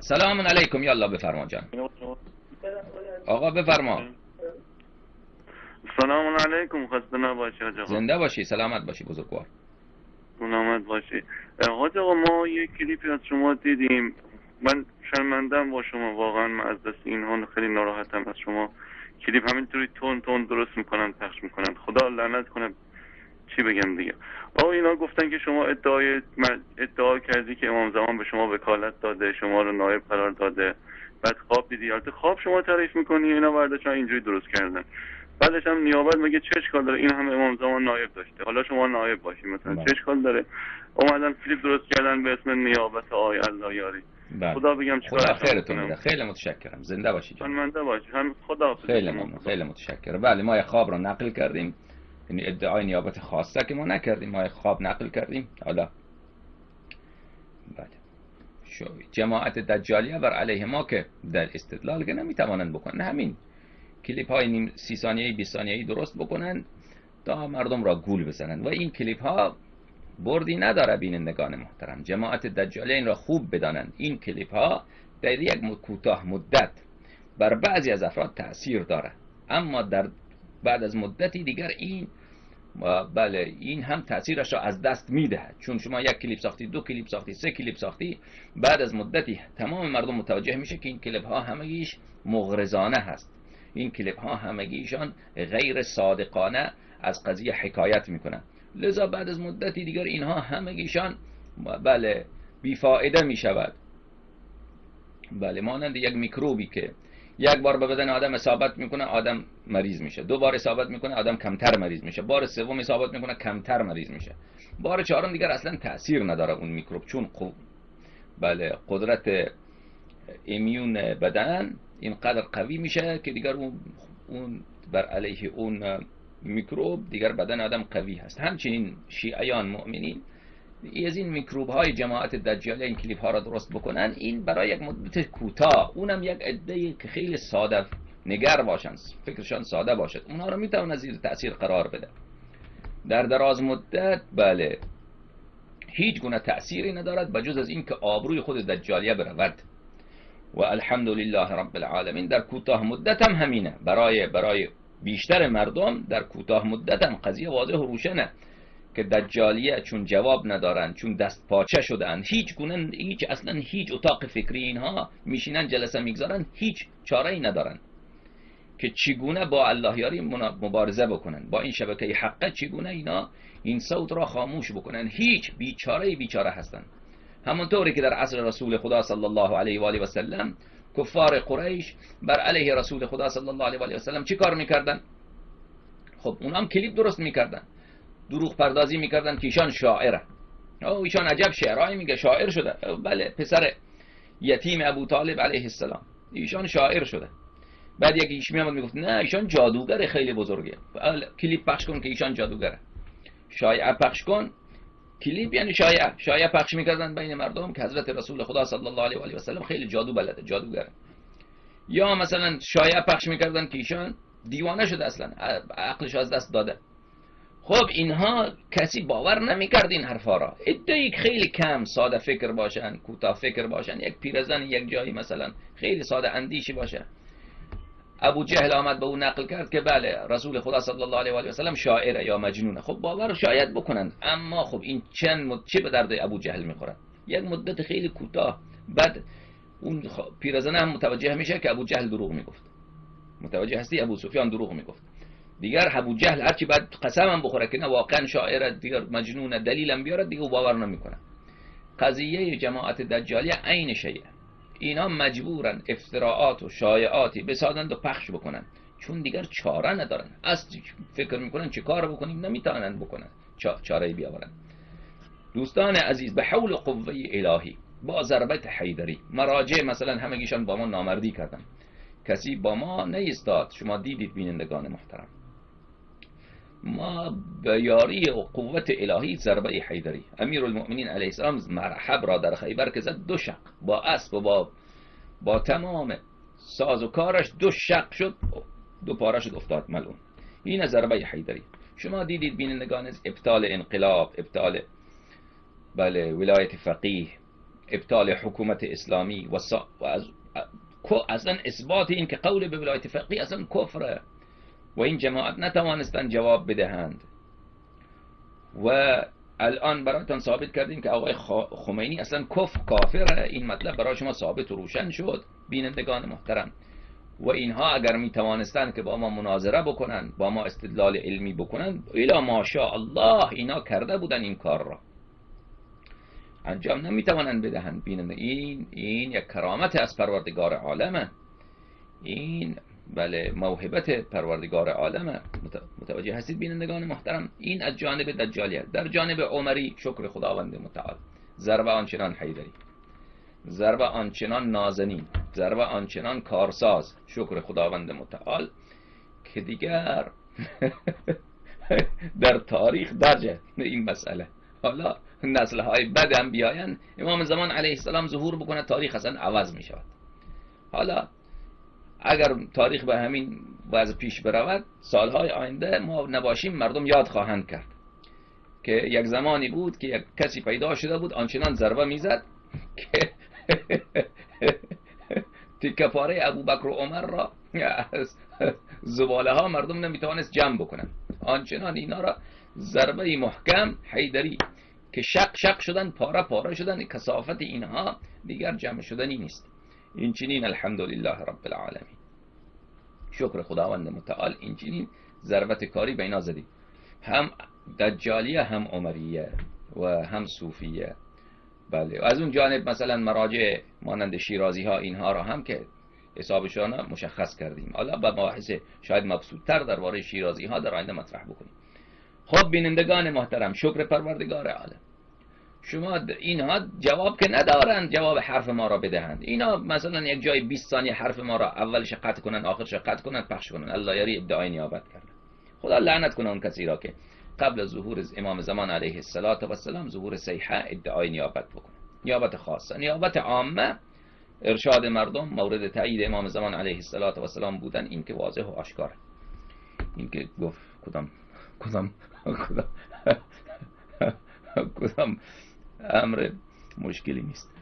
سلام علیکم. یالله بفرما جان. آقا بفرما. سلام علیکم. خسته نباشی حاج آقا. زنده باشی، سلامت باشی بزرگوار. سلامت باشی حاج آقا. ما یک کلیپی از شما دیدیم، من شرمندم با شما واقعا. من از دست اینها خیلی ناراحتم. از شما کلیپ همینطوری تون درست میکنن پخش میکنن، خدا لعنت کنه. چی بگم دیگه. اینا گفتن که شما ادعا کردی که امام زمان به شما وکالت داده، شما رو نایب قرار داده، بعد خواب دیدی. البته خواب شما تعریف میکنی، اینا برداشتن اینجوری درست کردن. بعدش هم نیابت مگه چه اشکال داره؟ این همه امام زمان نایب داشته، حالا شما نایب باشی مثلا چه اشکال داره؟ اومدن کلیپ درست کردن به اسم نیابت آی الله یاری. خدا بگم چیکار خدا خیرتون بده. خیلی متشکرم. زنده باشی جان. منده باشی. هم خدا خیلی ممنون. خیلی متشکرم. بله ما خواب رو نقل کردیم، یعنی ادعای نیابت خاصه که ما نکردیم، ما خواب نقل کردیم. حالا بله جماعت دجالیه بر علیه ما که در استدلال که نمیتوانند بکنن، همین کلیپ های نیم 30 ثانیه‌ای 20 ثانیه‌ای درست بکنن تا مردم را گول بزنن و این کلیپ ها بردی نداره. بینندگان محترم، جماعت دجالیه این را خوب بدانند. این کلیپ ها در یک کوتاه مدت بر بعضی از افراد تأثیر داره، اما در بعد از مدتی دیگر این بله این هم تأثیرش را از دست میدهد. چون شما یک کلیپ ساختی، 2 کلیپ ساختی، 3 کلیپ ساختی، بعد از مدتی تمام مردم متوجه میشه که این کلیپ ها همگیش مغرضانه هست، این کلیپ ها همگیشان غیر صادقانه از قضیه حکایت میکنن. لذا بعد از مدتی دیگر اینها همگیشان بله بیفایده میشود. بله مانند یک میکروبی که یک بار به بدن آدم اصابت میکنه آدم مریض میشه، 2 بار اصابت میکنه آدم کمتر مریض میشه، بار سوم اصابت میکنه کمتر مریض میشه، بار چهارم دیگر اصلا تأثیر نداره اون میکروب، چون بله قدرت ایمیون بدن اینقدر قوی میشه که دیگر اون بر علیه اون میکروب دیگر بدن آدم قوی هست. همچنین شیعیان مؤمنین از این میکروب های جماعت دجالیه این کلیپ ها را درست بکنن، این برای یک مدت کوتاه، اونم یک عده که خیلی ساده نگر باشن، فکرشان ساده باشد، اونها را میتونه زیر تأثیر قرار بده. در دراز مدت بله هیچ گونه تأثیری ندارد بجز از این که آبروی خود دجالیه برود و الحمدلله رب العالمین. در کوتاه مدت هم همینه، برای بیشتر مردم در کوتاه مدت هم قضیه واضح و روشنه که دجالیه چون جواب ندارن، چون دست پاچه شدن، اصلا هیچ اتاق فکری اینها میشینن جلسه میگذارن، هیچ چاره ای ندارن که چگونه با الله یاری مبارزه بکنن، با این شبکه حقه چگونه اینا این صوت را خاموش بکنن. هیچ بیچاره هستن. همونطوری که در عصر رسول خدا صلی الله علیه و آله و سلم کفار قریش بر علیه رسول خدا صلی الله علیه و آله و سلم چی کار میکردن؟ خب اونام کلیپ درست میکردن، دروغ پردازی میکردن که ایشان شاعره، ایشان عجب شعرهایی میگه، شاعر شده. بله پسر یتیم ابو طالب علیه السلام ایشان شاعر شده. بعد یکیش میامد میگفت نه ایشان جادوگر خیلی بزرگه، کلیپ پخش کن که ایشان جادوگره، شایعه پخش کن. کلیپ یعنی شایعه پخش میکردن بین مردم که حضرت رسول خدا صلی الله علیه و آله و سلم خیلی جادو بلده، جادوگره. یا مثلا شایعه پخش میکردن که ایشان دیوانه شده، اصلا عقلش از دست داده. خب اینها کسی باور نمیکرد این حرفا را. ادعی خیلی کم ساده فکر باشن، کوتاه فکر باشن، یک پیرزن یک جایی مثلا خیلی ساده اندیشی باشه. ابو جهل آمد به او نقل کرد که بله رسول خدا صلی الله علیه و آله و سلم شاعره یا مجنونه. خب باور شاید بکنند، اما خب این چه به درد ابو جهل میخوره؟ یک مدت خیلی کوتاه بعد اون پیرزن هم متوجه میشه که ابو جهل دروغ میگفت. متوجه هستی؟ ابو سفیان دروغ میگفت. دیگر ابو جهل هرچی بعد قسمم بخوره که نه واقعا شاعر، دیگر مجنونه، دلیلم بیاره، دیگه باور نمیکنه. قضیه جماعت دجالیه عین شیء. اینا مجبورن افتراعات و شایعاتی بسازند و پخش بکنن، چون دیگر چاره ندارن. اصلا فکر میکنن چه کار بکنیم نمیتونن بکنن، چاره بیاورن. دوستان عزیز، به حول قوه الهی با ضربت حیدری مراجع مثلا همگیشان با ما نامردی کردن، کسی با ما نیستاد. شما دیدید بینندگان محترم، ما به یاری و قوت الهی ضربه حیدری امیر المؤمنین علیه السلام مرحب را در خیبر که زد، 2 شق با اسب و با تمام ساز و کارش 2 شق شد، 2 پاره شد، افتاد ملعون. این ضربه حیدری. شما دیدید بینندگان ابطال انقلاب، ابطال بله ولایت فقیه، ابطال حکومت اسلامی و اصلا اثبات این که قول به ولایت فقیه اصلا کفره و این جماعت نتوانستن جواب بدهند. و الان برایتان ثابت کردیم که آقای خمینی اصلا کافره. این مطلب برای شما ثابت و روشن شد بینندگان محترم. و اینها اگر می توانستند که با ما مناظره بکنن، با ما استدلال علمی بکنن، الا ماشاء الله اینا کرده بودن این کار را. انجام نمی توانند بدهند. بیننده این یک کرامت از پروردگار عالمه. این بله موهبت پروردگار عالمه. متوجه هستید بینندگان محترم؟ این از جانب دجالیت. در جانب عمری شکر خداوند متعال، ضرب آنچنان حیدری، ضرب آنچنان نازنین، ضرب آنچنان کارساز، شکر خداوند متعال که دیگر در تاریخ درجه این مسئله. حالا نسل‌های بعد هم بیاین، امام زمان علیه السلام ظهور بکنه، تاریخ اصلا عوض می شود. حالا اگر تاریخ به همین وضع پیش برود، سالهای آینده ما نباشیم مردم یاد خواهند کرد که یک زمانی بود که یک کسی پیدا شده بود آنچنان ضربه میزد که تکه پاره ابوبکر و عمر را از زباله ها مردم نمیتوانست جمع بکنن. آنچنان اینا را ضربه محکم حیدری که شق شدن، پاره پاره شدن، کثافت اینها دیگر جمع شدنی نیست. این چنین الحمدلله رب العالمین، شکر خداوند متعال، این چنین ضربت کاری به اینا زدی. هم دجالیه، هم عمریه و هم صوفیه. بله. و از اون جانب مثلا مراجع مانند شیرازی ها اینها را هم که حسابشان مشخص کردیم. حالا با مباحث شاید مبسوط‌تر درباره شیرازی ها در آینده مطرح بکنیم. خب بینندگان محترم، شکر پروردگار عالم، شما اینها جواب که ندارند جواب حرف ما را بدهند. اینا مثلا یک جای 20 ثانیه حرف ما را اولش قطع کنن، آخرش قطع کنن، پخش کنن. الله یاری ادعای نیابت کردن. خدا لعنت کنه اون کسی را که قبل از ظهور امام زمان علیه السلام ظهور صیحه ادعای نیابت بکنه. نیابت خاصه، نیابت عامه، ارشاد مردم مورد تایید امام زمان علیه السلام بودن، این که واضح و آشکاره. این که گفت کدام امر مشکلی نیست.